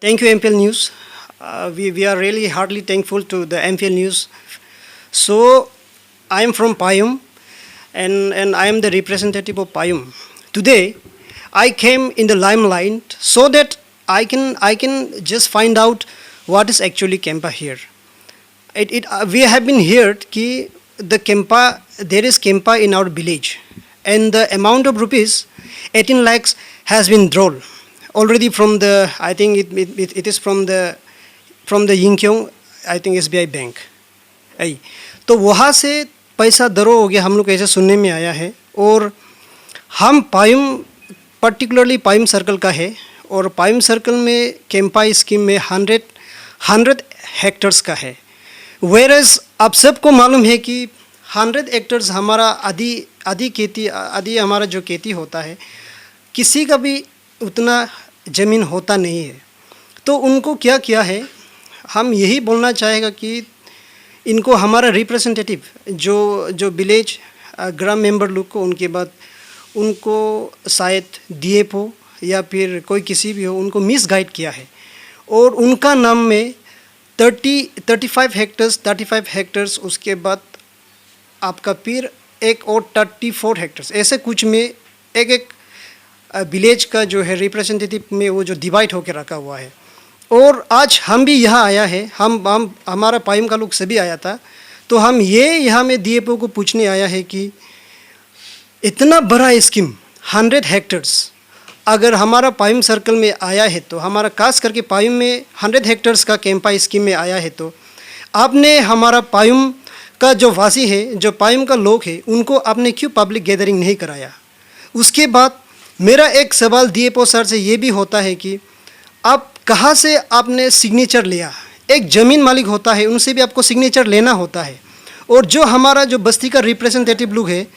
Thank you, MPL News. We are really heartily thankful to the MPL News. So, I am from Payum, and I am the representative of Payum. Today, I came in the limelight so that I can just find out what is actually Kempa here. We have been heard कि the Kempa, there is Kempa in our village, and the amount of rupees 18 lakhs has been drawn already from the, I think it is from the Yingkyong, I think SBI bank आई, तो वहाँ से पैसा दरो हो गया, हम लोग ऐसा सुनने में आया है। और हम पायुम पर्टिकुलरली पायुम सर्कल का है, और पायुम सर्कल में केम्पा स्कीम में 100 हेक्टर्स का है। वेरएज आप सबको मालूम है कि 100 हेक्टर्स हमारा आधी हमारा जो खेती होता है, किसी का भी उतना ज़मीन होता नहीं है। तो उनको क्या किया है, हम यही बोलना चाहेगा कि इनको हमारा रिप्रेजेंटेटिव जो विलेज ग्राम मेंबर लोग को, उनके बाद उनको शायद डीएफओ या फिर कोई किसी भी हो, उनको मिस गाइड किया है, और उनका नाम में 35 हेक्टर्स, उसके बाद आपका फिर एक और 34 हेक्टर्स, ऐसे कुछ में एक विलेज का जो है रिप्रेजेंटेटिव में वो जो डिवाइड होकर रखा हुआ है। और आज हम भी यहाँ आया है, हम हमारा पायुम का लोग सभी आया था, तो हम ये यहाँ में डीएफओ को पूछने आया है कि इतना बड़ा स्कीम 100 हेक्टर्स अगर हमारा पायुम सर्कल में आया है, तो हमारा खास करके पायुम में 100 हेक्टर्स का कैंपा स्कीम में आया है, तो आपने हमारा पायुम का जो वासी है, जो पायुम का लोग है, उनको आपने क्यों पब्लिक गैदरिंग नहीं कराया। उसके बाद मेरा एक सवाल डीएफओ सर से ये भी होता है कि आप कहाँ से आपने सिग्नेचर लिया। एक ज़मीन मालिक होता है, उनसे भी आपको सिग्नेचर लेना होता है। और जो हमारा जो बस्ती का रिप्रेजेंटेटिव लोग है,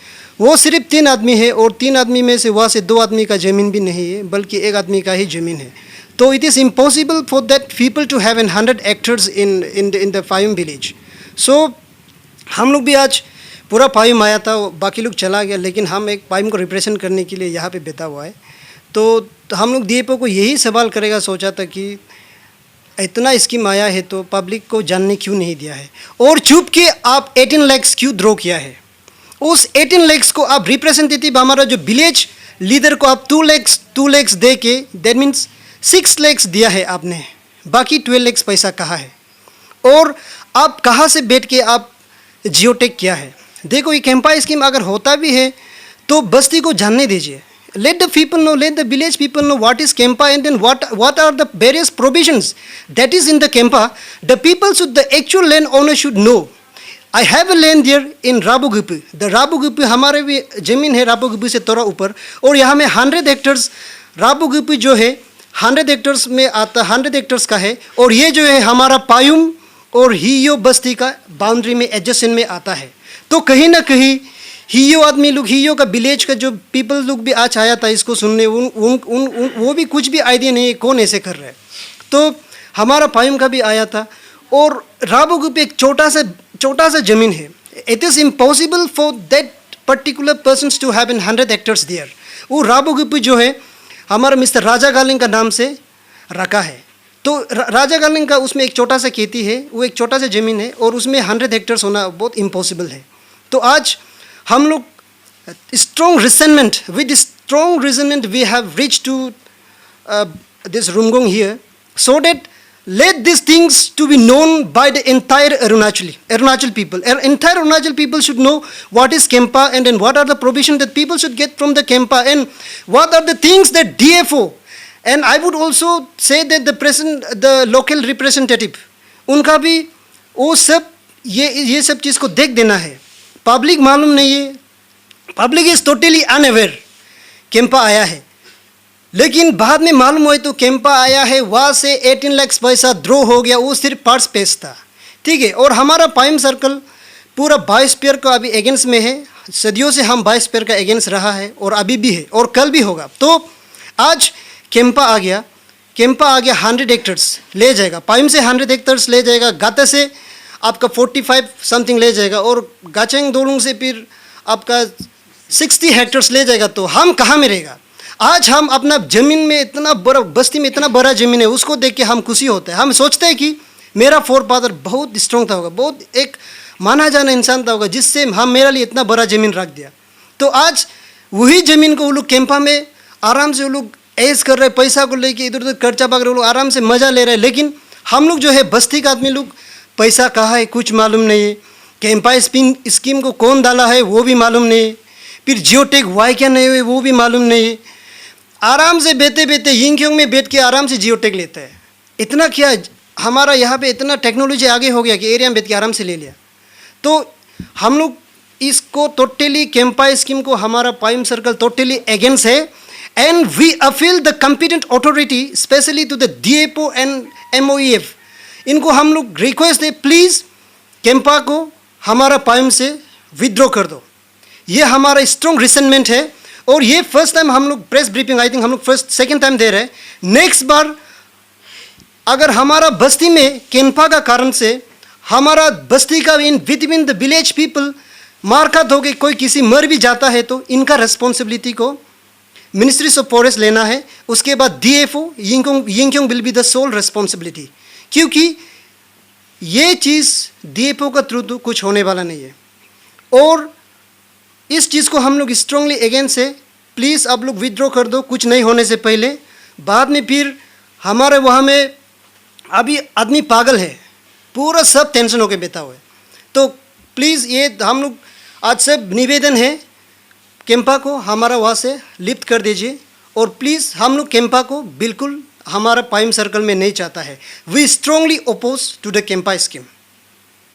वो सिर्फ 3 आदमी है, और 3 आदमी में से वहाँ से 2 आदमी का ज़मीन भी नहीं है, बल्कि 1 आदमी का ही ज़मीन है। तो it is impossible for that people to have 100 hectares in the Payum village. So हम लोग भी आज पूरा पायुम आया था, बाकी लोग चला गया, लेकिन हम एक पायुम को रिप्रेजेंट करने के लिए यहाँ पे बैठा हुआ है। तो हम लोग डीएफओ को यही सवाल करेगा, सोचा था कि इतना स्कीम आया है तो पब्लिक को जानने क्यों नहीं दिया है, और चुप के आप 18 लैक्स क्यों ड्रॉ किया है। उस 18 लैक्स को आप रिप्रेजेंटेटिव हमारा जो विलेज लीडर को आप 2 लैक्स दे के, दैट मीन्स 6 लैक्स दिया है आपने, बाकी 12 लैक्स पैसा कहाँ है, और आप कहाँ से बैठ के आप जियोटेक किया है। देखो, ये कैंपा स्कीम अगर होता भी है तो बस्ती को जानने दीजिए। Let the people know, let the village people know what is Kempa, and then what are the various provisions that is in the Kempa. The people should, the actual land owner should know. I have a land there in Rabugupu. The Rabugupu हमारे भी ज़मीन है Rabugupu से थोड़ा ऊपर, और यहाँ में 100 हेक्टर्स Rabugupu जो है 100 हेक्टर्स में आता, 100 हेक्टर्स का है, और ये जो है हमारा पायुम और हियो बस्ती का बाउंड्री में एडजस्टेंट में आता है। तो कहीं ना कहीं हियो आदमी लोग, हियो का विलेज का जो पीपल लोग भी आज आया था इसको सुनने, वो भी कुछ भी आइडिया नहीं है कौन ऐसे कर रहा है। तो हमारा पायुम का भी आया था, और राबोगु पे एक छोटा सा ज़मीन है। It is impossible for that particular persons to have 100 hectares there. वो राबोगु पे जो है हमारा मिस्टर राजा गालिंग का नाम से रखा है। तो राजा गालिंग का उसमें एक छोटा सा खेती है, वो एक छोटा सा ज़मीन है, और उसमें 100 हेक्टर्स होना बहुत इम्पॉसिबल है। तो आज हम लोग with strong resentment we have reached to this Rumgong here, so that let these things to be known by the entire Arunachal people. Entire Arunachal people should know what is Kempa, and then what are the provisions that people should get from the Kempa, and what are the things that DFO, and I would also say that the local representative, उनका भी वो सब ये सब चीज़ को देख देना है। पब्लिक मालूम नहीं है, public is totally unaware Campa आया है, लेकिन बाद में मालूम हुआ तो कैंपा आया है, वहाँ से 18 लाख पैसा ड्रॉ हो गया, वो सिर्फ पार्ट्स पेज था, ठीक है। और हमारा पायुम सर्कल पूरा बायोस्फीयर का अभी अगेंस्ट में है, सदियों से हम बायोस्फीयर का अगेंस्ट रहा है, और अभी भी है, और कल भी होगा। तो आज कैंपा आ गया 100 हेक्टर्स ले जाएगा, पायुम से 100 हेक्टर्स ले जाएगा, गाता से आपका 45 समथिंग ले जाएगा, और गाचेंग दोलुंग से फिर आपका 60 हेक्टर्स ले जाएगा। तो हम कहाँ में रहेगा। आज हम अपना ज़मीन में इतना बड़ा, बस्ती में इतना बड़ा ज़मीन है, उसको देख के हम खुशी होते हैं। हम सोचते हैं कि मेरा फोर फादर बहुत स्ट्रॉन्ग था होगा, बहुत एक माना जाना इंसान था होगा, जिससे हम मेरे लिए इतना बड़ा ज़मीन रख दिया। तो आज वही ज़मीन को वो लोग कैंपा में आराम से वो लोग ऐश कर रहे हैं, पैसा को लेके इधर उधर खर्चा भाग रहे, वो लोग आराम से मज़ा ले रहे हैं। लेकिन हम लोग जो है बस्ती का आदमी लोग, पैसा कहाँ है कुछ मालूम नहीं है, कैंपा स्कीम को कौन डाला है वो भी मालूम नहीं है, फिर जियोटेक वाई क्या नहीं हुए वो भी मालूम नहीं है। आराम से बेते बेते यिंगक्योंग में बैठ के आराम से जियोटेक लेते हैं। इतना क्या हमारा यहाँ पे इतना टेक्नोलॉजी आगे हो गया कि एरिया में बैठ के आराम से ले लिया। तो हम लोग इसको टोटली कैंपा स्कीम को हमारा पायम सर्कल टोटली अगेंस्ट है। And we appeal the competent authority specially to the DAPO and MOEF, इनको हम लोग रिक्वेस्ट है, प्लीज़ कैंपा को हमारा पायम से विड्रॉ कर दो। ये हमारा स्ट्रॉन्ग रिसेंटमेंट है। और ये फर्स्ट टाइम हम लोग प्रेस ब्रीफिंग, आई थिंक हम लोग सेकेंड टाइम दे रहे हैं। नेक्स्ट बार अगर हमारा बस्ती में कैंपा का कारण से हमारा बस्ती का within the village people मारकाट हो गई, कोई किसी मर भी जाता है, तो इनका रेस्पॉन्सिबिलिटी को मिनिस्ट्री ऑफ फॉरेस्ट लेना है। उसके बाद DFO Yingkiong will be the sole responsibility, क्योंकि ये चीज़ DFO का थ्रू तो कुछ होने वाला नहीं है। और इस चीज़ को हम लोग स्ट्रांगली अगेंस्ट है। प्लीज़ आप लोग विड्रॉ कर दो कुछ नहीं होने से पहले। बाद में फिर हमारे वहाँ में अभी आदमी पागल है, पूरा सब टेंशन होकर बैठा हुआ है। तो प्लीज़ ये हम लोग आज से निवेदन है, कैंपा को हमारा वहाँ से लिफ्ट कर दीजिए। और प्लीज़ हम लोग कैंपा को बिल्कुल हमारा पायम सर्कल में नहीं चाहता है। We strongly oppose to the CAMPA scheme.